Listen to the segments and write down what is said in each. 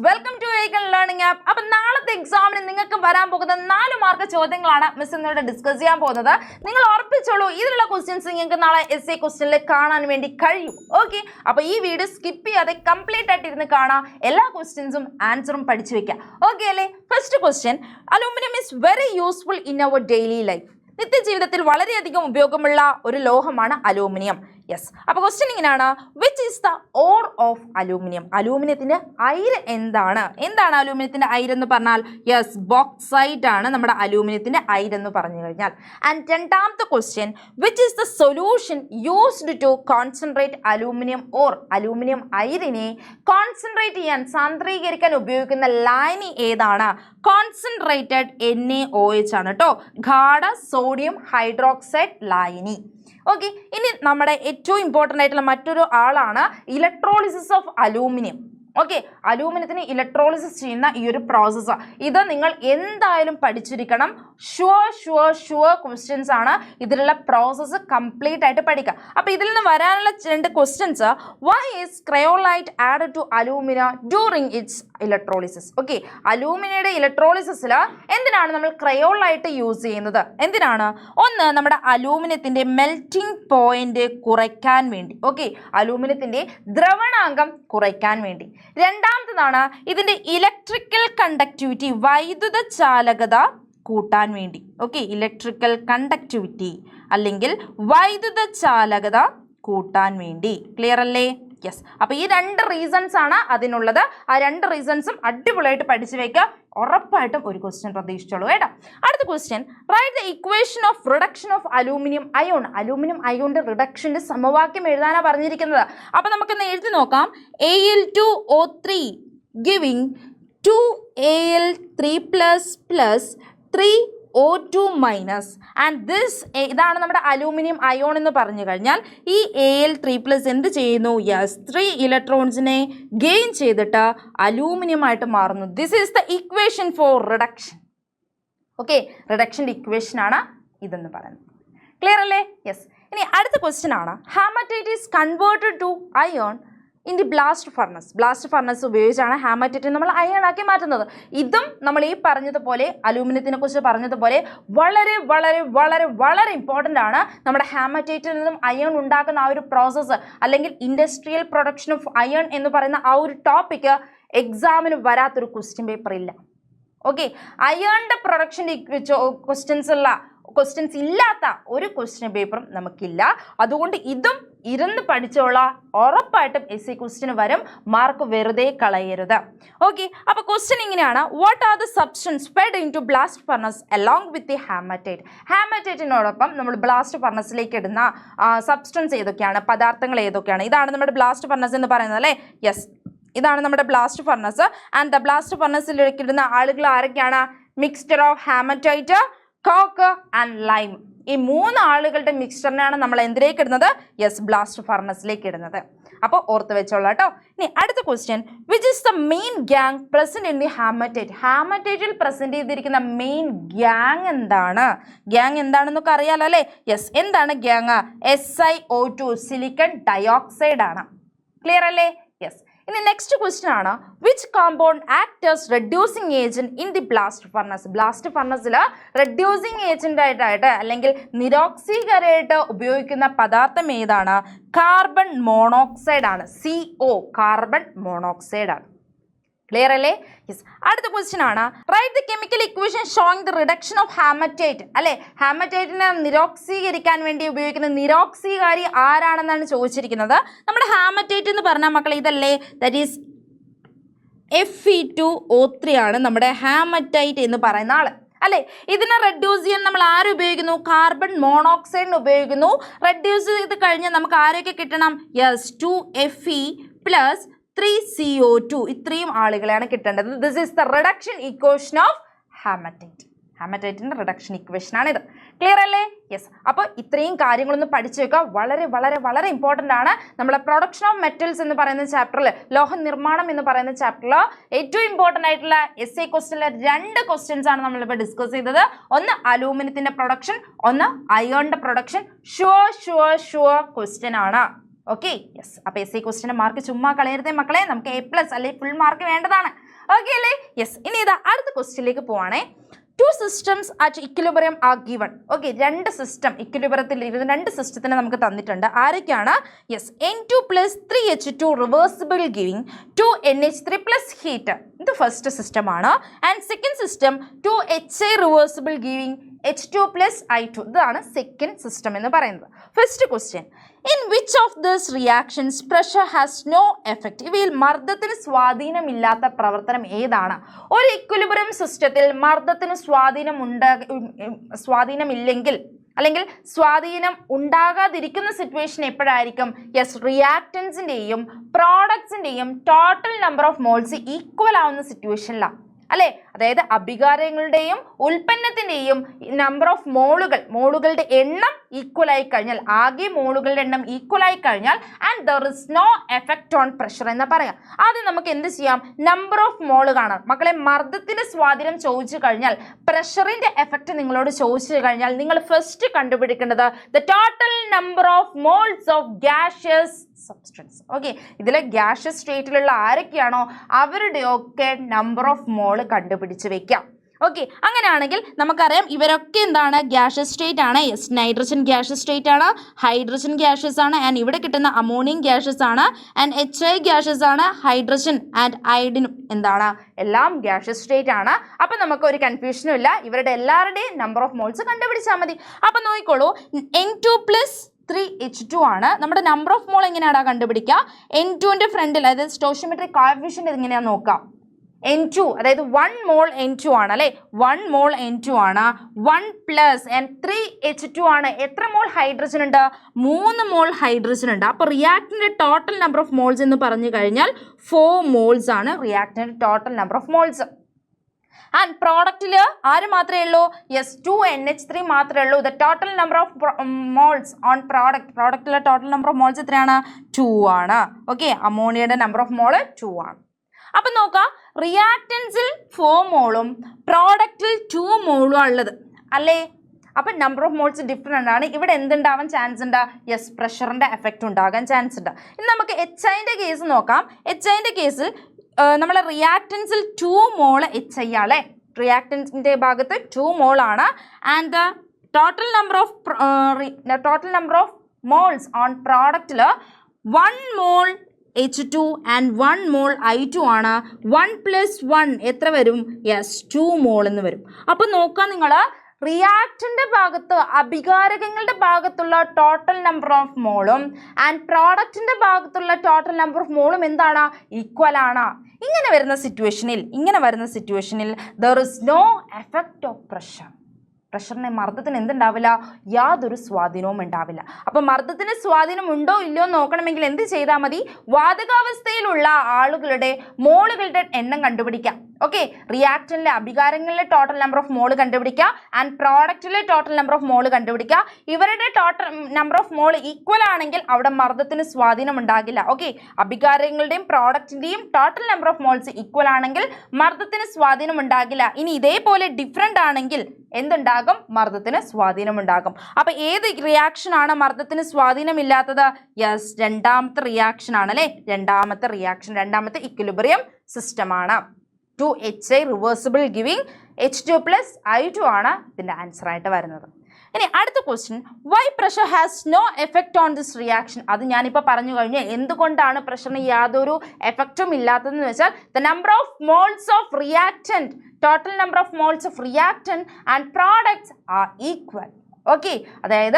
Welcome to ഏകൻ learning app. അപ്പൊ നാളത്തെ എക്സാമിന് നിങ്ങൾക്ക് വരാൻ പോകുന്ന 4 മാർക്ക് ചോദ്യങ്ങളാണ് മിസ് ഇന്നിവിടെ ഡിസ്കസ് ചെയ്യാൻ പോകുന്നത്. നിങ്ങൾ ഉറപ്പിച്ചോളൂ, ഇതിലുള്ള ക്വസ്റ്റ്യൻസ് നിങ്ങൾക്ക് നാളെ എസ്എ ക്വസ്റ്റ്യനിൽ കാണാൻ വേണ്ടി കഴിയും. ഓക്കെ, അപ്പൊ ഈ വീഡിയോ സ്കിപ്പ് ചെയ്യാതെ കംപ്ലീറ്റ് ആയിട്ട് ഇരുന്ന് കാണാം. എല്ലാ ക്വസ്റ്റ്യൻസും ആൻസറും പഠിച്ചു വെക്കാം. ഓക്കെ അല്ലേ? First question, aluminium is very useful in our daily life. നിത്യജീവിതത്തിൽ വളരെയധികം ഉപയോഗമുള്ള ഒരു ലോഹമാണ് അലൂമിനിയം. യെസ്, അപ്പോൾ ക്വസ്റ്റ്യൻ ഇങ്ങനെയാണ്, which is the ore of aluminium? അലൂമിനിയത്തിന്റെ അയിര് എന്താണ്? എന്താണ് അലൂമിനിയത്തിന്റെ അയിരെന്ന് പറഞ്ഞാൽ? യെസ്, ബോക്സൈറ്റ് ആണ് നമ്മുടെ അലൂമിനിയത്തിന്റെ അയിരെന്ന് പറഞ്ഞു കഴിഞ്ഞാൽ. ആൻഡ് രണ്ടാമത്തെ question, which is the solution used to concentrate aluminium ore? Aluminium അയിരിനെ കോൺസെൻട്രേറ്റ് ചെയ്യാൻ, സാന്ദ്രീകരിക്കാൻ ഉപയോഗിക്കുന്ന ലായനി ഏതാണ്? കോൺസെൻട്രേറ്റഡ് NaOH ആണ് കേട്ടോ, ഗാഢ സോഡിയം ഹൈഡ്രോക്സൈഡ് ലായനി. ഓക്കെ, ഇനി നമ്മുടെ ഏറ്റവും ഇമ്പോർട്ടൻ്റ് ആയിട്ടുള്ള മറ്റൊരു ആളാണ് ഇലക്ട്രോളിസിസ് ഓഫ് അലൂമിനിയം. ഓക്കെ, അലൂമിനിയത്തിന് ഇലക്ട്രോളിസിസ് ചെയ്യുന്ന ഈ ഒരു പ്രോസസ്സ്, ഇത് നിങ്ങൾ എന്തായാലും പഠിച്ചിരിക്കണം. ഷുവർ ക്വസ്റ്റ്യൻസ് ആണ്. ഇതിലുള്ള പ്രോസസ്സ് കംപ്ലീറ്റ് ആയിട്ട് പഠിക്കുക. അപ്പോൾ ഇതിൽ നിന്ന് വരാനുള്ള 2 questions, why is cryolite added to alumina during its electrolysis? Okay, അലൂമിനയുടെ ഇലക്ട്രോളിസിസിൽ എന്തിനാണ് നമ്മൾ ക്രയോലൈറ്റ് യൂസ് ചെയ്യുന്നത്? എന്തിനാണ്? ഒന്ന്, നമ്മുടെ അലൂമിനിയത്തിൻ്റെ മെൽറ്റിംഗ് പോയിന്റ് കുറയ്ക്കാൻ വേണ്ടി. ഓക്കെ, അലൂമിനിയത്തിൻ്റെ ദ്രവണാങ്കം കുറയ്ക്കാൻ വേണ്ടി. രണ്ടാമത്തേതാണ് ഇതിൻ്റെ ഇലക്ട്രിക്കൽ കണ്ടക്ടിവിറ്റി, വൈദ്യുത ചാലകത കൂട്ടാൻ വേണ്ടി. ഓക്കെ, ഇലക്ട്രിക്കൽ കണ്ടക്ടിവിറ്റി അല്ലെങ്കിൽ വൈദ്യുത ചാലകത കൂട്ടാൻ വേണ്ടി. ക്ലിയർ അല്ലേ? യെസ്, അപ്പോൾ ഈ 2 റീസൺസ് ആണ് അതിനുള്ളത്. ആ 2 റീസൺസും അടിപൊളിയായിട്ട് പഠിച്ചു വയ്ക്കുക. ഉറപ്പായിട്ടും ഒരു ക്വസ്റ്റ്യൻ പ്രതീക്ഷിച്ചോളൂ കേട്ടോ. അടുത്ത question, write the equation of reduction of aluminium ion. Aluminium അയോണിന്റെ റിഡക്ഷന്റെ സമവാക്യം എഴുതാനാണ് പറഞ്ഞിരിക്കുന്നത്. അപ്പോൾ നമുക്കൊന്ന് എഴുതി നോക്കാം. Al2O3 giving 2Al3 plus 3O2 minus and this, ഇതാണ് നമ്മുടെ അലൂമിനിയം അയോൺ എന്ന് പറഞ്ഞു കഴിഞ്ഞാൽ ഈ Al3+ എന്ത് ചെയ്യുന്നു? യെസ്, 3 ഇലക്ട്രോൺസിനെ ഗെയിൻ ചെയ്തിട്ട് അലൂമിനിയം ആയിട്ട് മാറുന്നു. This is the equation for reduction. Okay, റിഡക്ഷൻ്റെ ഇക്വേഷൻ ആണ് ഇതെന്ന് പറയുന്നത്. ക്ലിയർ അല്ലേ? യെസ്. ഇനി അടുത്ത ക്വസ്റ്റ്യൻ ആണ്, hematite is converted to iron in the blast furnace. Blast furnace ഉപയോഗിച്ചാണ് ഹാമറ്റൈറ്റ് നമ്മൾ അയൺ ആക്കി മാറ്റുന്നത്. ഇതും നമ്മൾ ഈ പറഞ്ഞതുപോലെ അലൂമിനിയത്തിനെ കുറിച്ച് പറഞ്ഞതുപോലെ വളരെ വളരെ വളരെ വളരെ ഇമ്പോർട്ടൻ്റ് ആണ്. നമ്മുടെ ഹാമറ്റൈറ്റിൽ നിന്നും അയൺ ഉണ്ടാക്കുന്ന ആ ഒരു പ്രോസസ്സ് അല്ലെങ്കിൽ ഇൻഡസ്ട്രിയൽ പ്രൊഡക്ഷൻ ഓഫ് അയൺ എന്ന് പറയുന്ന ആ ഒരു ടോപ്പിക്ക് എക്സാമിന് വരാത്തൊരു ക്വസ്റ്റ്യൻ പേപ്പർ ഇല്ല. ഓക്കെ, അയണിൻ്റെ പ്രൊഡക്ഷൻ്റെ ക്വസ്റ്റ്യൻസ് ഇല്ലാത്ത ഒരു ക്വസ്റ്റ്യൻ പേപ്പറും നമുക്കില്ല. അതുകൊണ്ട് ഇതും ഇരുന്ന് പഠിച്ചോളാം. ഉറപ്പായിട്ടും എസ് എ ക്വസ്റ്റ്യന് വരും. മാർക്ക് വെറുതെ കളയരുത്. ഓക്കെ, അപ്പോൾ ക്വസ്റ്റ്യൻ ഇങ്ങനെയാണ്, what are the substance fed in to blast furnace along with the hematite? ഹാമറ്റൈറ്റിനോടൊപ്പം നമ്മൾ ബ്ലാസ്റ്റ് ഫർണസിലേക്ക് ഇടുന്ന സബ്സ്റ്റൻസ് ഏതൊക്കെയാണ്, പദാർത്ഥങ്ങൾ ഏതൊക്കെയാണ്? ഇതാണ് നമ്മുടെ ബ്ലാസ്റ്റ് ഫർണസ് എന്ന് പറയുന്നത് അല്ലേ? യെസ്, ഇതാണ് നമ്മുടെ blast furnace. And the blast ഫർണസിലേക്ക് ഇടുന്ന ആളുകൾ ആരൊക്കെയാണ്? Mixture of hematite, coke and lime. ഈ 3 ആളുകളുടെ മിക്സ്ചറിനാണ് നമ്മൾ എന്തിലേക്ക് ഇടുന്നത്? യെസ്, ബ്ലാസ്റ്റ് ഫർണസിലേക്ക് ഇടുന്നത്. അപ്പോൾ ഓർത്ത് വെച്ചോളാം കേട്ടോ. ഇനി അടുത്ത question, which is the main gangue present in the hematite? ഹാമറ്റൈറ്റിൽ പ്രസന്റ് ചെയ്തിരിക്കുന്ന മെയിൻ ഗ്യാങ് എന്താണ്? ഗ്യാങ് എന്താണെന്നൊക്കെ അറിയാലോ അല്ലേ? യെസ്, എന്താണ് ഗ്യാങ്? SiO2, സിലിക്കൺ ഡയോക്സൈഡ് ആണ്. ക്ലിയർ അല്ലേ? യെസ്. ഇനി നെക്സ്റ്റ് ക്വസ്റ്റ്യൻ ആണ്, which compound act as reducing agent in the blast furnace? Blast ഫർണസിൽ റെഡ്യൂസിങ് ഏജന്റ് ആയിട്ട് അല്ലെങ്കിൽ നിരോക്സീകരമായിട്ട് ഉപയോഗിക്കുന്ന പദാർത്ഥം ഏതാണ്? കാർബൺ മോണോക്സൈഡ് ആണ്. CO, കാർബൺ മോണോക്സൈഡ് ആണ്. ക്ലിയർ അല്ലേ? യെസ്. അടുത്ത ക്വസ്റ്റ്യൻ ആണ്, write the chemical equation showing the reduction of haematite. അല്ലെ, ഹാമറ്റൈറ്റിനെ നിരോക്സീകരിക്കാൻ വേണ്ടി ഉപയോഗിക്കുന്ന നിരോക്സീകാരി ആരാണെന്നാണ് ചോദിച്ചിരിക്കുന്നത്. നമ്മുടെ ഹാമറ്റൈറ്റ് എന്ന് പറഞ്ഞാൽ മക്കളെ ഇതല്ലേ, ദാറ്റ് ഈസ് Fe2O3 ആണ് നമ്മുടെ ഹാമറ്റൈറ്റ് എന്ന് പറയുന്ന ആള് അല്ലേ. ഇതിനെ റെഡ്യൂസ് ചെയ്യാൻ നമ്മൾ ആരുപയോഗിക്കുന്നു? കാർബൺ മോണോക്സൈഡിന് ഉപയോഗിക്കുന്നു. റെഡ്യൂസ് ചെയ്ത് കഴിഞ്ഞാൽ നമുക്ക് ആരൊക്കെ കിട്ടണം? Yes, 2Fe plus 3CO2. ഇത്രയും ആളുകളെയാണ് കിട്ടേണ്ടത്. This is the reduction equation of hematite. ഹാമറ്റൈറ്റിൻ്റെ റിഡക്ഷൻ ഇക്വേഷൻ ആണിത്. ക്ലിയർ അല്ലേ? യെസ്. അപ്പോൾ ഇത്രയും കാര്യങ്ങളൊന്ന് പഠിച്ചു വെക്കുക. വളരെ വളരെ വളരെ ഇമ്പോർട്ടൻ്റ് ആണ്. നമ്മളെ പ്രൊഡക്ഷൻ ഓഫ് മെറ്റൽസ് എന്ന് പറയുന്ന ചാപ്റ്ററിൽ, ലോഹ നിർമ്മാണം എന്ന് പറയുന്ന ചാപ്റ്ററിൽ ഏറ്റവും ഇമ്പോർട്ടൻ്റ് ആയിട്ടുള്ള SI ക്വസ്റ്റ്യനിലെ 2 ക്വസ്റ്റ്യൻസ് ആണ് നമ്മളിപ്പോൾ ഡിസ്കസ് ചെയ്തത്. ഒന്ന് അലൂമിനിയത്തിൻ്റെ പ്രൊഡക്ഷൻ, ഒന്ന് അയോണിൻ്റെ പ്രൊഡക്ഷൻ. ഷുവർ ക്വസ്റ്റ്യൻ ആണ്. Okay, yes. അപ്പോൾ SI ക്വസ്റ്റ്യൻ്റെ മാർക്ക് ചുമ്മാ കളയരുതേ മക്കളെ. നമുക്ക് A+ അല്ലെങ്കിൽ ഫുൾ മാർക്ക് വേണ്ടതാണ്. ഓക്കെ അല്ലേ? യെസ്. ഇനി ഇതാ അടുത്ത ക്വസ്റ്റ്യനിലേക്ക് പോവാണേ. 2 systems at equilibrium are given. Okay, 2 system ഇക്വിലിബ്രിയത്തിൽ ഇരുന്ന് 2 സിസ്റ്റത്തിനെ നമുക്ക് തന്നിട്ടുണ്ട്. ആരൊക്കെയാണ്? Yes, N2 + 3H2 reversible giving 2NH3 + heat. ഇത് ഫസ്റ്റ് സിസ്റ്റം ആണ്. And second system 2HI reversible giving H2 + I2. ഇതാണ് സെക്കൻഡ് സിസ്റ്റം എന്ന് പറയുന്നത്. First question, in which of this reactions pressure has no effect? ഇവയിൽ മർദ്ദത്തിന് സ്വാധീനമില്ലാത്ത പ്രവർത്തനം ഏതാണ്? ഒരു ഇക്വിലിബ്രിയം സിസ്റ്റത്തിൽ മർദ്ദത്തിന് സ്വാധീനമില്ലെങ്കിൽ അല്ലെങ്കിൽ സ്വാധീനം ഉണ്ടാകാതിരിക്കുന്ന സിറ്റുവേഷൻ എപ്പോഴായിരിക്കും? യെസ്, റിയാക്റ്റൻസിൻ്റെയും പ്രോഡക്ട്സിൻ്റെയും total number of moles equal ആവുന്ന സിറ്റുവേഷനിലാണ് അല്ലേ? അതായത് അഭികാരങ്ങളുടെയും ഉൽപ്പന്നത്തിൻ്റെയും നമ്പർ ഓഫ് മോളുകളുടെ എണ്ണം ഈക്വൽ ആയി കഴിഞ്ഞാൽ, ആകെ മോളുകളുടെ എണ്ണം ഈക്വൽ ആയി കഴിഞ്ഞാൽ and there is no effect on pressure എന്ന് പറയാം. ആദ്യം നമുക്ക് എന്ത് ചെയ്യാം? നമ്പർ ഓഫ് മോള് കാണാം. മക്കളെ, മർദ്ദത്തിന്റെ സ്വാധീനം ചോദിച്ചു കഴിഞ്ഞാൽ, പ്രഷറിന്റെ എഫക്റ്റ് നിങ്ങളോട് ചോദിച്ചു കഴിഞ്ഞാൽ നിങ്ങൾ ഫസ്റ്റ് കണ്ടുപിടിക്കേണ്ടത് the total number of moles of gaseous substance. Okay, ഇതിലെ ഗ്യാഷ്യസ് സ്റ്റേറ്റിലുള്ള ആരൊക്കെയാണോ അവരുടെയൊക്കെ നമ്പർ ഓഫ് മോള് കണ്ടുപിടിച്ച് വെക്കാം. ഓക്കെ, അങ്ങനെയാണെങ്കിൽ നമുക്കറിയാം ഇവരൊക്കെ എന്താണ്? ഗ്യാഷ്യസ് സ്റ്റേറ്റ് ആണ്. യെസ്, നൈട്രജൻ ഗ്യാഷ്യസ് സ്റ്റേറ്റ് ആണ്, ഹൈഡ്രജൻ ഗ്യാഷ്യസ് ആണ്, ആൻഡ് ഇവിടെ കിട്ടുന്ന അമോണിയം ഗ്യാഷ്യസ് ആണ്, ആൻഡ് HI ഗ്യാഷ്യസ് ആണ്, ഹൈഡ്രജൻ ആൻഡ് അയഡിനും എന്താണ്? എല്ലാം ഗ്യാഷ്യസ് സ്റ്റേറ്റ് ആണ്. അപ്പം നമുക്ക് ഒരു കൺഫ്യൂഷനും ഇല്ല, ഇവരുടെ എല്ലാവരുടെയും നമ്പർ ഓഫ് മോൾസ് കണ്ടുപിടിച്ചാൽ മതി. അപ്പം നോക്കിക്കോളൂ, N2 + 3H2 ആണ്. നമ്മുടെ നമ്പർ ഓഫ് മോൾ എങ്ങനെയാണ് കണ്ടുപിടിക്കുക? N2ന്റെ ഫ്രണ്ടിൽ, അതായത് സ്റ്റോഷിയോമെട്രിക് കോഎഫിഷ്യന്റ് എങ്ങനെയാണെന്ന് നോക്കാം. N2, അതായത് 1 മോൾ N2 ആണ് അല്ലേ? 1 മോൾ N2 ആണ്. 1 + and 3H2 ആണ്. എത്ര മോൾ ഹൈഡ്രജൻ ഉണ്ട്? 3 മോൾ ഹൈഡ്രജൻ ഉണ്ട്. അപ്പോൾ റിയാക്ടറിന്റെ ടോട്ടൽ നമ്പർ ഓഫ് മോൾസ് എന്ന് പറഞ്ഞു കഴിഞ്ഞാൽ 4 മോൾസ് ആണ് റിയാക്ടറിന്റെ total number of moles. And പ്രോഡക്റ്റിൽ ആര് മാത്രമേ ഉള്ളൂ? യെസ്, 2NH3 മാത്രമേ ഉള്ളൂ. The total number of moles on പ്രോഡക്റ്റിലെ ടോട്ടൽ നമ്പർ ഓഫ് മോൾസ് എത്രയാണ്? 2 ആണ്. ഓക്കെ, അമോണിയയുടെ നമ്പർ ഓഫ് മോള് 2 ആണ്. അപ്പം നോക്കാം, റിയാക്റ്റൻസിൽ 4 മോളും പ്രോഡക്റ്റിൽ 2 മോളും ഉള്ളത് അല്ലേ? അപ്പം നമ്പർ ഓഫ് മോൾസ് ഡിഫറെൻ്റ് ആണ്. ഇവിടെ എന്തുണ്ടാവാൻ ചാൻസ് ഉണ്ട്? യെസ്, പ്രഷറിൻ്റെ എഫക്റ്റ് ഉണ്ടാകാൻ ചാൻസ് ഉണ്ട്. ഇനി നമുക്ക് HIൻ്റെ കേസ് നോക്കാം. HIൻ്റെ കേസിൽ നമ്മളെ റിയാക്റ്റൻസിൽ 2 മോള് HI ആളെ, റിയാക്റ്റൻസിൻ്റെ ഭാഗത്ത് 2 മോളാണ്. And the total number of moles on പ്രോഡക്റ്റിൽ 1 mole H2 and 1 mole I2 ആണ്. 1 + 1 എത്ര വരും? യെസ്, 2 മോൾ എന്ന് വരും. അപ്പം നോക്കാം, നിങ്ങൾ റിയാക്റ്റൻ്റെ ഭാഗത്ത് അഭികാരകങ്ങളുടെ ഭാഗത്തുള്ള ടോട്ടൽ നമ്പർ ഓഫ് മോളും ആൻഡ് പ്രോഡക്റ്റിൻ്റെ ഭാഗത്തുള്ള ടോട്ടൽ നമ്പർ ഓഫ് മോളും എന്താണ്? ഈക്വൽ ആണ്. ഇങ്ങനെ വരുന്ന സിറ്റുവേഷനിൽ there is no effect of pressure. പ്രഷറിന്, മർദ്ദത്തിന് എന്തുണ്ടാവില്ല? യാതൊരു സ്വാധീനവും ഉണ്ടാവില്ല. അപ്പം മർദ്ദത്തിന് സ്വാധീനം ഉണ്ടോ ഇല്ലയോ നോക്കണമെങ്കിൽ എന്ത് ചെയ്താൽ മതി? വാതകാവസ്ഥയിലുള്ള ആളുകളുടെ മോളുകളുടെ എണ്ണം കണ്ടുപിടിക്കാം. ഓക്കെ, റിയാക്ടറിലെ അഭികാരങ്ങളിലെ ടോട്ടൽ നമ്പർ ഓഫ് മോള് കണ്ടുപിടിക്കുക ആൻഡ് പ്രോഡക്റ്റിലെ ടോട്ടൽ നമ്പർ ഓഫ് മോള് കണ്ടുപിടിക്കുക. ഇവരുടെ total number of mole equal ആണെങ്കിൽ അവിടെ മർദ്ദത്തിന് സ്വാധീനം ഉണ്ടാകില്ല. ഓക്കെ, അഭികാരങ്ങളുടെയും പ്രോഡക്റ്റിൻ്റെയും total number of moles equal ആണെങ്കിൽ മർദ്ദത്തിന് സ്വാധീനം ഉണ്ടാകില്ല. ഇനി ഇതേപോലെ ഡിഫറെൻ്റ് ആണെങ്കിൽ എന്തുണ്ടാകും? മർദ്ദത്തിന് സ്വാധീനമുണ്ടാകും. അപ്പൊ ഏത് റിയാക്ഷൻ ആണ് മർദ്ദത്തിന് സ്വാധീനമില്ലാത്തത്? യെസ്, രണ്ടാമത്തെ റിയാക്ഷൻ ആണ് അല്ലേ? രണ്ടാമത്തെ ഇക്വിലിബ്രിയം സിസ്റ്റം ആണ്. 2HI reversible giving H2 + I2 ആണ് ഇതിന്റെ ആൻസർ ആയിട്ട് വരുന്നത്. ഇനി അടുത്ത question, why pressure has no effect on this reaction? അത് ഞാനിപ്പോൾ പറഞ്ഞു കഴിഞ്ഞു. എന്തുകൊണ്ടാണ് പ്രഷറിന് യാതൊരു എഫക്റ്റും ഇല്ലാത്തതെന്ന് വെച്ചാൽ the number of moles of reactant, total number of moles of reactant and products R equal. Okay, അതായത്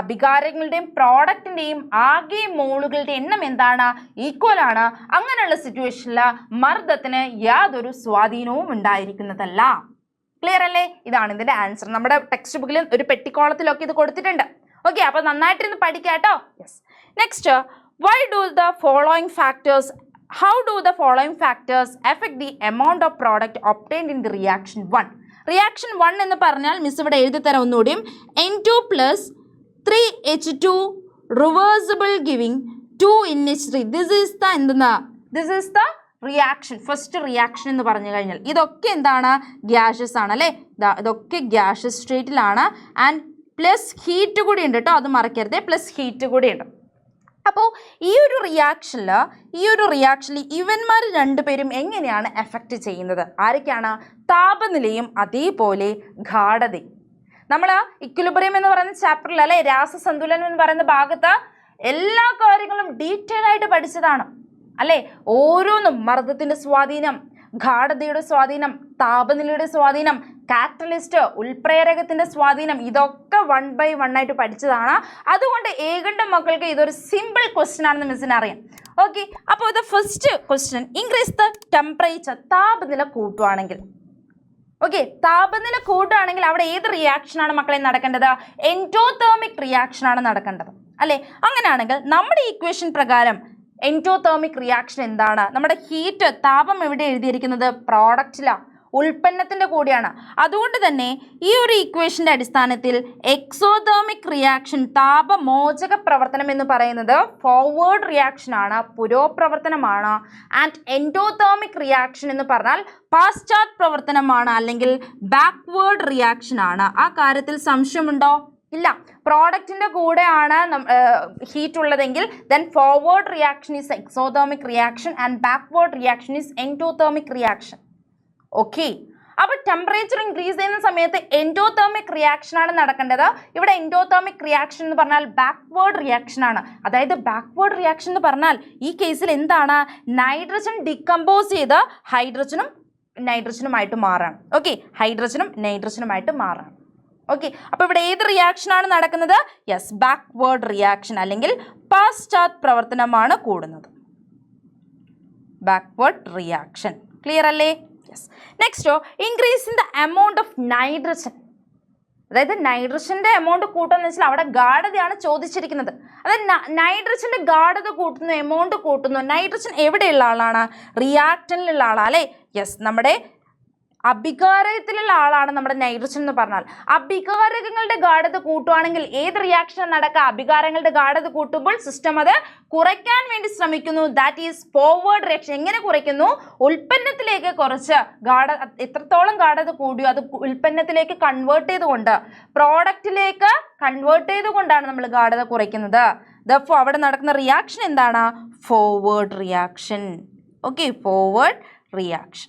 അഭികാരങ്ങളുടെയും പ്രോഡക്റ്റിൻ്റെയും ആകെ മോളുകളുടെ എണ്ണം എന്താണ്? ഈക്വൽ ആണ്. അങ്ങനെയുള്ള സിറ്റുവേഷനിൽ മർദ്ദത്തിന് യാതൊരു സ്വാധീനവും ഉണ്ടായിരിക്കുന്നതല്ല. ക്ലിയർ അല്ലേ? ഇതാണ് ഇതിൻ്റെ ആൻസർ. നമ്മുടെ ടെക്സ്റ്റ് ബുക്കിൽ ഒരു പെട്ടിക്കോളത്തിലൊക്കെ ഇത് കൊടുത്തിട്ടുണ്ട്. ഓക്കെ, അപ്പോൾ നന്നായിട്ടിരുന്ന് പഠിക്കാം കേട്ടോ. Yes, next, how do the following factors affect the amount of product obtained in the reaction 1? Reaction 1 എന്ന് പറഞ്ഞാൽ മിസ് ഇവിടെ എഴുതി തരാം ഒന്നുകൂടിയും. N2 + 3H2 reversible giving 2NH3. This is the reaction, first reaction എന്ന് പറഞ്ഞു കഴിഞ്ഞാൽ ഇതൊക്കെ എന്താണ്? ഗ്യാഷ്യസ് ആണ് അല്ലേ? ഇതൊക്കെ ഗ്യാഷ്യസ് സ്റ്റേറ്റിലാണ്. ആൻഡ് പ്ലസ് ഹീറ്റ് കൂടി ഉണ്ട് കേട്ടോ, അത് മറക്കരുത്. പ്ലസ് ഹീറ്റ് കൂടി ഉണ്ട്. അപ്പോൾ ഈ ഒരു റിയാക്ഷനിൽ ഇവന്മാർ രണ്ടുപേരും എങ്ങനെയാണ് എഫക്റ്റ് ചെയ്യുന്നത്? ആരൊക്കെയാണ്? താപനിലയും അതേപോലെ ഗാഢതയും. നമ്മൾ ഇക്വിലിബ്രിയം എന്ന് പറയുന്ന ചാപ്റ്ററിൽ അല്ലെ, രാസസന്തുലനം എന്ന് പറയുന്ന ഭാഗത്ത് എല്ലാ കാര്യങ്ങളും ഡീറ്റെയിൽ ആയിട്ട് പഠിച്ചതാണ് അല്ലെ. ഓരോന്നും മർദ്ദത്തിന്റെ സ്വാധീനം, ഗാഢതയുടെ സ്വാധീനം, താപനിലയുടെ സ്വാധീനം, കാറ്റലിസ്റ്റ്, ഉൽപ്രേരകത്തിന്റെ സ്വാധീനം, ഇതൊക്കെ 1 by 1 ആയിട്ട് പഠിച്ചതാണ്. അതുകൊണ്ട് ഏകണ്ഠ മക്കൾക്ക് ഇതൊരു സിമ്പിൾ ക്വസ്റ്റ്യൻ ആണെന്ന് മിസ്സിന് അറിയാം. ഓക്കെ, അപ്പോൾ ഇത് first question, increase the temperature, താപനില കൂട്ടുവാണെങ്കിൽ. ഓക്കെ, താപനില കൂട്ടുകയാണെങ്കിൽ അവിടെ ഏത് റിയാക്ഷനാണ് മക്കളെ നടക്കേണ്ടത്? എൻഡോതേർമിക് റിയാക്ഷൻ ആണ് നടക്കേണ്ടത് അല്ലേ. അങ്ങനെയാണെങ്കിൽ നമ്മുടെ ഇക്വേഷൻ പ്രകാരം എൻഡോതേർമിക് റിയാക്ഷൻ എന്താണ്? നമ്മുടെ ഹീറ്റ്, താപം എവിടെ എഴുതിയിരിക്കുന്നത്? പ്രോഡക്റ്റിലാണ്, ഉൽപ്പന്നത്തിന്റെ കൂടെയാണ്. അതുകൊണ്ട് തന്നെ ഈ ഒരു ഇക്വേഷന്റെ അടിസ്ഥാനത്തിൽ എക്സോതേർമിക് റിയാക്ഷൻ, താപമോചക പ്രവർത്തനം എന്ന് പറയുന്നത് ഫോർവേഡ് റിയാക്ഷൻ ആണ്, പുരോപ്രവർത്തനമാണ്. ആൻഡ് എൻഡോതേർമിക് റിയാക്ഷൻ എന്ന് പറഞ്ഞാൽ പാശ്ചാത് പ്രവർത്തനമാണ്, അല്ലെങ്കിൽ ബാക്ക്വേർഡ് റിയാക്ഷൻ ആണ്. ആ കാര്യത്തിൽ സംശയമുണ്ടോ? ഇല്ല. പ്രോഡക്റ്റിന്റെ കൂടെയാണ് ഹീറ്റ് ഉള്ളതെങ്കിൽ then forward reaction is exothermic reaction and backward reaction is endothermic reaction. Okay, അപ്പോൾ ടെമ്പറേച്ചർ ഇൻക്രീസ് ചെയ്യുന്ന സമയത്ത് എൻഡോതേർമിക് റിയാക്ഷൻ ആണ് നടക്കേണ്ടത്. ഇവിടെ എൻഡോതേർമിക് റിയാക്ഷൻ എന്ന് പറഞ്ഞാൽ ബാക്ക്വേർഡ് റിയാക്ഷൻ ആണ്. അതായത് ബാക്ക്വേർഡ് റിയാക്ഷൻ എന്ന് പറഞ്ഞാൽ ഈ കേസിൽ എന്താണ്? നൈട്രജൻ ഡിക്കമ്പോസ് ചെയ്ത് ഹൈഡ്രജനും നൈട്രജനുമായിട്ട് മാറാണ്. ഓക്കെ, ഹൈഡ്രജനും നൈട്രജനുമായിട്ട് മാറാണ്. ഓക്കെ, അപ്പോൾ ഇവിടെ ഏത് റിയാക്ഷൻ ആണ് നടക്കുന്നത്? യെസ്, ബാക്ക്വേർഡ് റിയാക്ഷൻ അല്ലെങ്കിൽ പാശ്ചാത് പ്രവർത്തനമാണ് കൂടുന്നത്. Backward reaction. ക്ലിയർ അല്ലേ? Yes. Nexto, increase in the amount of nitrogen. അതായത് നൈട്രജന്റെ എമൗണ്ട് കൂട്ടുന്ന വെച്ചാൽ അവിടെ ഗാഢതയാണ് ചോദിച്ചിരിക്കുന്നത്. അതായത് നൈട്രജന്റെ ഗാഢത കൂട്ടുന്നു, എമൗണ്ട് കൂട്ടുന്നു. നൈട്രജൻ എവിടെയുള്ള ആളാണ്? റിയാക്ടനിലുള്ള ആളാണ് അല്ലേ. യെസ്, നമ്മുടെ അഭികാരകത്തിലുള്ള ആളാണ് നമ്മുടെ നൈട്രജൻ എന്ന് പറഞ്ഞാൽ. അഭികാരകങ്ങളുടെ ഗാഢത കൂട്ടുവാണെങ്കിൽ ഏത് റിയാക്ഷൻ നടക്കുക? അഭികാരങ്ങളുടെ ഗാഢത കൂട്ടുമ്പോൾ സിസ്റ്റം അത് കുറയ്ക്കാൻ വേണ്ടി ശ്രമിക്കുന്നു. That is forward reaction. എങ്ങനെ കുറയ്ക്കുന്നു? ഉൽപ്പന്നത്തിലേക്ക് കുറച്ച് എത്രത്തോളം ഗാഢത കൂടിയോ അത് ഉൽപ്പന്നത്തിലേക്ക് കൺവേർട്ട് ചെയ്തുകൊണ്ട്, പ്രോഡക്റ്റിലേക്ക് കൺവേർട്ട് ചെയ്തുകൊണ്ടാണ് നമ്മൾ ഗാഢത കുറയ്ക്കുന്നത്. ദഫോ അവിടെ നടക്കുന്ന റിയാക്ഷൻ എന്താണ്? Forward reaction. Okay, forward reaction.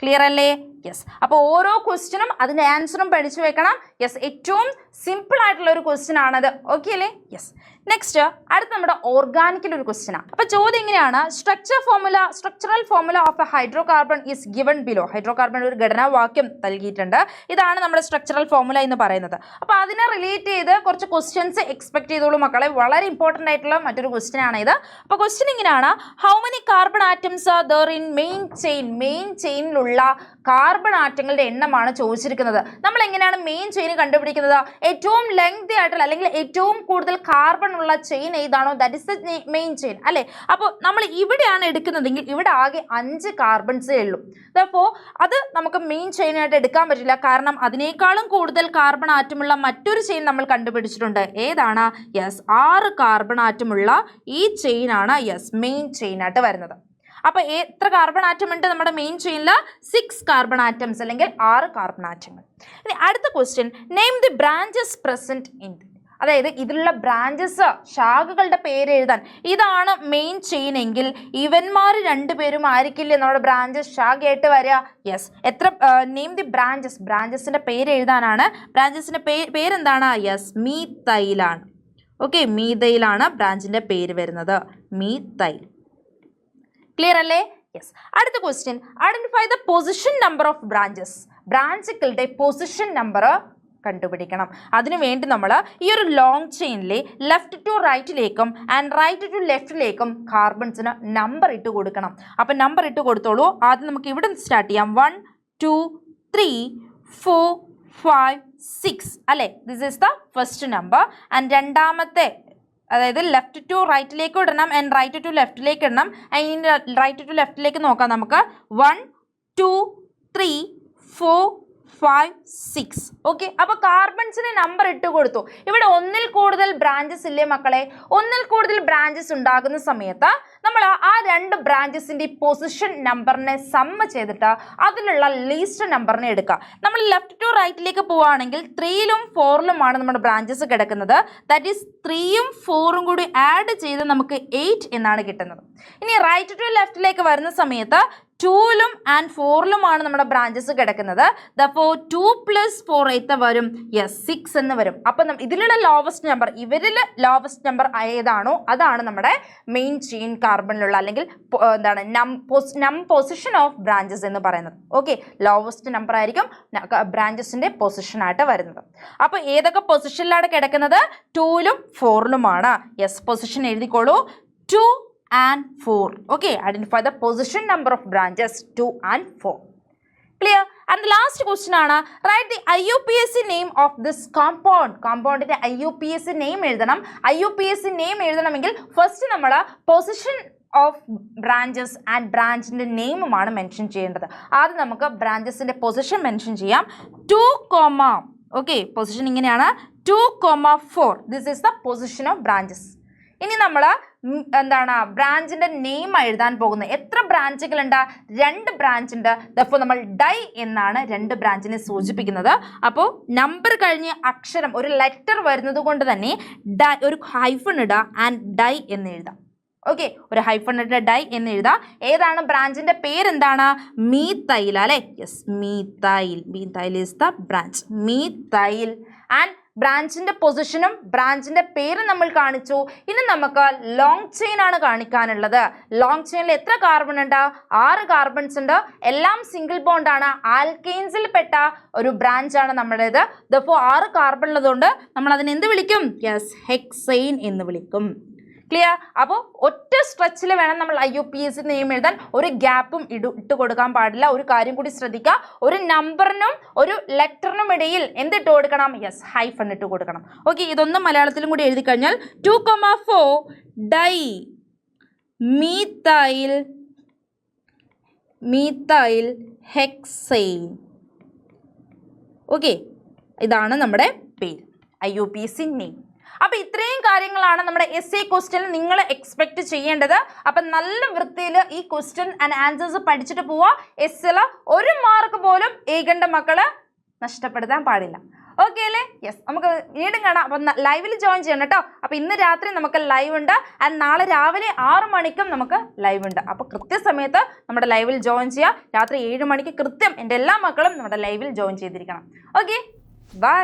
Clear അല്ലേ? യെസ്. അപ്പോൾ ഓരോ ക്വസ്റ്റ്യനും അതിൻ്റെ ആൻസറും പഠിച്ചു വെക്കണം. യെസ്, ഏറ്റവും സിമ്പിൾ ആയിട്ടുള്ള ഒരു ക്വസ്റ്റ്യൻ ആണത്. ഓക്കെ അല്ലേ? യെസ്. നെക്സ്റ്റ്, അടുത്ത നമ്മുടെ ഓർഗാനിക്കിൽ ഒരു ക്വസ്റ്റ്യൻ ആണ്. അപ്പോൾ ചോദ്യം എങ്ങനെയാണ്? Structural formula of A hydro carbon is given below. Hydro carbon ഒരു ഘടനാവാക്യം നൽകിയിട്ടുണ്ട്. ഇതാണ് നമ്മുടെ സ്ട്രക്ചറൽ ഫോർമുല എന്ന് പറയുന്നത്. അപ്പോൾ അതിനെ റിലേറ്റ് ചെയ്ത് കുറച്ച് ക്വസ്റ്റ്യൻസ് എക്സ്പെക്ട് ചെയ്തോളൂ മക്കളെ. വളരെ ഇമ്പോർട്ടൻ്റ് ആയിട്ടുള്ള മറ്റൊരു ക്വസ്റ്റ്യൻ ആണ് ഇത്. അപ്പോൾ ക്വസ്റ്റ്യൻ ഇങ്ങനെയാണ്, how many carbon atoms are there in main ചെയിനിലുള്ള കാർബൺ ആറ്റങ്ങളുടെ എണ്ണമാണ് ചോദിച്ചിരിക്കുന്നത്. നമ്മൾ എങ്ങനെയാണ് മെയിൻ ചെയിൻ കണ്ടുപിടിക്കുന്നത്? ഏറ്റവും ലെങ്തി ആയിട്ടുള്ള അല്ലെങ്കിൽ ഏറ്റവും കൂടുതൽ കാർബൺ ഉള്ള ചെയിൻ ഏതാണോ that is the main chain അല്ലേ. അപ്പോൾ നമ്മൾ ഇവിടെയാണ് എടുക്കുന്നതെങ്കിൽ ഇവിടെ ആകെ 5 കാർബൺസേ ഉള്ളൂ. അപ്പോൾ അത് നമുക്ക് മെയിൻ ചെയിൻ ആയിട്ട് എടുക്കാൻ പറ്റില്ല. കാരണം അതിനേക്കാളും കൂടുതൽ കാർബൺ ആറ്റമുള്ള മറ്റൊരു ചെയിൻ നമ്മൾ കണ്ടുപിടിച്ചിട്ടുണ്ട്. ഏതാണ്? യെസ്, 6 കാർബൺ ആറ്റമുള്ള ഈ ചെയിനാണ് യെസ് മെയിൻ ചെയിൻ ആയിട്ട് വരുന്നത്. അപ്പോൾ എത്ര കാർബൺ ആറ്റം ഉണ്ട് നമ്മുടെ മെയിൻ ചെയിനിൽ? 6 കാർബൺ ആറ്റംസ് അല്ലെങ്കിൽ 6 കാർബൺ ആറ്റങ്ങൾ. ഇനി അടുത്ത question, name the branches present in. അതായത് ഇതിലുള്ള ബ്രാഞ്ചസ്, ശാഖകളുടെ പേര് എഴുതാൻ. ഇതാണ് മെയിൻ ചെയിൻ എങ്കിൽ ഇവന്മാർ രണ്ടുപേരും ആയിരിക്കില്ലേ നമ്മുടെ ബ്രാഞ്ചസ് ശാഖയായിട്ട് വരിക? യെസ്. നെയിം ദി ബ്രാഞ്ചസിന്റെ പേര് എഴുതാനാണ്. ബ്രാഞ്ചസിന്റെ പേരെന്താണ്? യെസ്, മീത്തൈലാണ്. ഓക്കെ, മീതൈലാണ് ബ്രാഞ്ചിന്റെ പേര് വരുന്നത്. മീത്തൈൽ. ക്ലിയർ അല്ലേ? യെസ്. അടുത്ത question, identify the position number of branches. ബ്രാഞ്ചുകളുടെ പൊസിഷൻ നമ്പർ കണ്ടുപിടിക്കണം. അതിനുവേണ്ടി നമ്മൾ ഈ ഒരു ലോങ് ചെയിനിലെ ലെഫ്റ്റ് ടു റൈറ്റിലേക്കും ആൻഡ് റൈറ്റ് ടു ലെഫ്റ്റിലേക്കും കാർബൺസിന് നമ്പർ ഇട്ട് കൊടുക്കണം. അപ്പം നമ്പർ ഇട്ട് കൊടുത്തോളൂ. ആദ്യം നമുക്ക് ഇവിടെ സ്റ്റാർട്ട് ചെയ്യാം. 1 2 3 4 5 6 അല്ലേ. This is the first number. And രണ്ടാമത്തെ അതായത് ലെഫ്റ്റ് ടു റൈറ്റിലേക്ക് ഇടണം ആൻഡ് റൈറ്റ് ടു ലെഫ്റ്റിലേക്ക് ഇടണം. റൈറ്റ് ടു ലെഫ്റ്റിലേക്ക് നോക്കാം നമുക്ക്. 1 2 3 4 5 6. ഓക്കെ, അപ്പൊ കാർബൺസിന് നമ്പർ ഇട്ട് കൊടുത്തു. ഇവിടെ ഒന്നിൽ കൂടുതൽ ബ്രാഞ്ചസ് ഇല്ലേ മക്കളെ? ഒന്നിൽ കൂടുതൽ ബ്രാഞ്ചസ് ഉണ്ടാകുന്ന സമയത്ത് നമ്മൾ ആ രണ്ട് ബ്രാഞ്ചസിന്റെ പൊസിഷൻ നമ്പറിനെ സമ്മ് ചെയ്തിട്ട് അതിലുള്ള ലീസ്റ്റ് നമ്പറിനെ എടുക്കുക. നമ്മൾ ലെഫ്റ്റ് ടു റൈറ്റിലേക്ക് പോവുകയാണെങ്കിൽ 3ലും 4ലുമാണ് നമ്മുടെ ബ്രാഞ്ചസ് കിടക്കുന്നത്. ദാറ്റ് ഈസ് 3യും 4ഉം കൂടി ആഡ് ചെയ്ത് നമുക്ക് 8 എന്നാണ് കിട്ടുന്നത്. ഇനി റൈറ്റ് ടു ലെഫ്റ്റിലേക്ക് വരുന്ന സമയത്ത് 2ലും ആൻഡ് 4ലുമാണ് നമ്മുടെ ബ്രാഞ്ചസ് കിടക്കുന്നത്. ദപ്പോ 2 + 4 8 വരും. യെസ്, 6 എന്ന് വരും. അപ്പം ഇതിലുള്ള ലോവസ്റ്റ് നമ്പർ, ഇവരിൽ ലോവസ്റ്റ് നമ്പർ ഏതാണോ അതാണ് നമ്മുടെ മെയിൻ ചെയിൻ കാർബണിലുള്ള അല്ലെങ്കിൽ എന്താണ് നം പൊസിഷൻ ഓഫ് ബ്രാഞ്ചസ് എന്ന് പറയുന്നത്. ഓക്കെ, ലോവസ്റ്റ് നമ്പർ ആയിരിക്കും ബ്രാഞ്ചസിന്റെ പൊസിഷൻ ആയിട്ട് വരുന്നത്. അപ്പോൾ ഏതൊക്കെ പൊസിഷനിലാണ് കിടക്കുന്നത്? 2ലും 4ലുമാണ്. യെസ്, പൊസിഷൻ എഴുതിക്കോളൂ. 2 and 4. Okay, identify the position number of branches 2 and 4. Clear? And the last question ആണ്, write the IUPAC name of this compound. Compoundന്റെ IUPAC name എഴുതണം. IUPAC name എഴുതണമെങ്കിൽ ഫസ്റ്റ് നമ്മൾ പൊസിഷൻ ഓഫ് ബ്രാഞ്ചസ് ആൻഡ് ബ്രാഞ്ചിന്റെ നെയിമുമാണ് mention ചെയ്യേണ്ടത്. ആദ്യം നമുക്ക് ബ്രാഞ്ചസിന്റെ പൊസിഷൻ മെൻഷൻ ചെയ്യാം. 2, ഓക്കെ, പൊസിഷൻ ഇങ്ങനെയാണ് 2, 4. This is the position of branches. ഇനി നമ്മൾ എന്താണ് ബ്രാഞ്ചിന്റെ നെയിം എഴുതാൻ പോകുന്നത്. എത്ര ബ്രാഞ്ചുകളുണ്ട്? 2 ബ്രാഞ്ച് ഉണ്ട്. അപ്പോൾ നമ്മൾ ഡൈ എന്നാണ് 2 ബ്രാഞ്ചിനെ സൂചിപ്പിക്കുന്നത്. അപ്പോൾ നമ്പർ കഴിഞ്ഞ് അക്ഷരം ഒരു ലെറ്റർ വരുന്നത് കൊണ്ട് തന്നെ ഡൈ ഒരു ഹൈഫൺ ഇടുക ആൻഡ് ഡൈ എന്ന് എഴുതാം. ഓക്കെ, ഒരു ഹൈഫൺ ഇട്ട് ഡൈ എന്ന് എഴുതാം. ഏതാണ് ബ്രാഞ്ചിന്റെ പേരെന്താണ്? മീത്തൈൽ അല്ലെ? Yes, methyl. Methyl is the branch. Methyl. And ബ്രാഞ്ചിന്റെ പൊസിഷനും ബ്രാഞ്ചിന്റെ പേരും നമ്മൾ കാണിച്ചു. ഇനി നമുക്ക് ലോങ് ചെയിൻ ആണ് കാണിക്കാനുള്ളത്. ലോങ് ചെയിനിൽ എത്ര കാർബൺ ഉണ്ട്? 6 കാർബൺസ് ഉണ്ട്. എല്ലാം സിംഗിൾ ബോണ്ട് ആണ്. ആൽക്കെയിൻസിൽ പെട്ട ഒരു ബ്രാഞ്ച് ആണ് നമ്മുടേത്. അപ്പോൾ 6 കാർബൺ ഉള്ളതുകൊണ്ട് നമ്മൾ അതിനെ എന്ത് വിളിക്കും? യെസ്, ഹെക്സെയിൻ എന്ന് വിളിക്കും. ക്ലിയർ? അപ്പോൾ ഒറ്റ സ്ട്രെച്ചിൽ വേണം നമ്മൾ IUPAC നെയിം എഴുതാൻ. ഒരു ഗ്യാപ്പും ഇട്ട് കൊടുക്കാൻ പാടില്ല. ഒരു കാര്യം കൂടി ശ്രദ്ധിക്കുക, ഒരു നമ്പറിനും ഒരു ലെറ്ററിനും ഇടയിൽ എന്തിട്ട് കൊടുക്കണം? യെസ്, ഹൈഫൺ ഇട്ട് കൊടുക്കണം. ഓക്കെ, ഇതൊന്നും മലയാളത്തിലും കൂടി എഴുതി കഴിഞ്ഞാൽ 2, 4 ഡൈ മീത്തൈൽ ഹെക്സെയിൻ. ഓക്കെ, ഇതാണ് നമ്മുടെ പേര്, IUPAC നെയിം. അപ്പോൾ ഇത്രയും കാര്യങ്ങളാണ് നമ്മുടെ essay ക്വസ്റ്റ്യൻ നിങ്ങൾ എക്സ്പെക്ട് ചെയ്യേണ്ടത്. അപ്പം നല്ല വൃത്തിയിൽ ഈ ക്വസ്റ്റ്യൻ ആൻഡ് ആൻസേഴ്സ് പഠിച്ചിട്ട് പോവുക. എസ്സിൽ 1 മാർക്ക് പോലും ഏകണ്ട മക്കള് നഷ്ടപ്പെടുത്താൻ പാടില്ല. ഓക്കെ അല്ലേ? യെസ്, നമുക്ക് വീണ്ടും കാണാം. അപ്പം ലൈവിൽ ജോയിൻ ചെയ്യണം കേട്ടോ. അപ്പോൾ ഇന്ന് രാത്രി നമുക്ക് ലൈവ് ഉണ്ട് ആൻഡ് നാളെ രാവിലെ 6 മണിക്കും നമുക്ക് ലൈവ് ഉണ്ട്. അപ്പോൾ കൃത്യസമയത്ത് നമ്മുടെ ലൈവിൽ ജോയിൻ ചെയ്യുക. രാത്രി 7 മണിക്ക് കൃത്യം എൻ്റെ എല്ലാ മക്കളും നമ്മുടെ ലൈവിൽ ജോയിൻ ചെയ്തിരിക്കണം. Okay, by.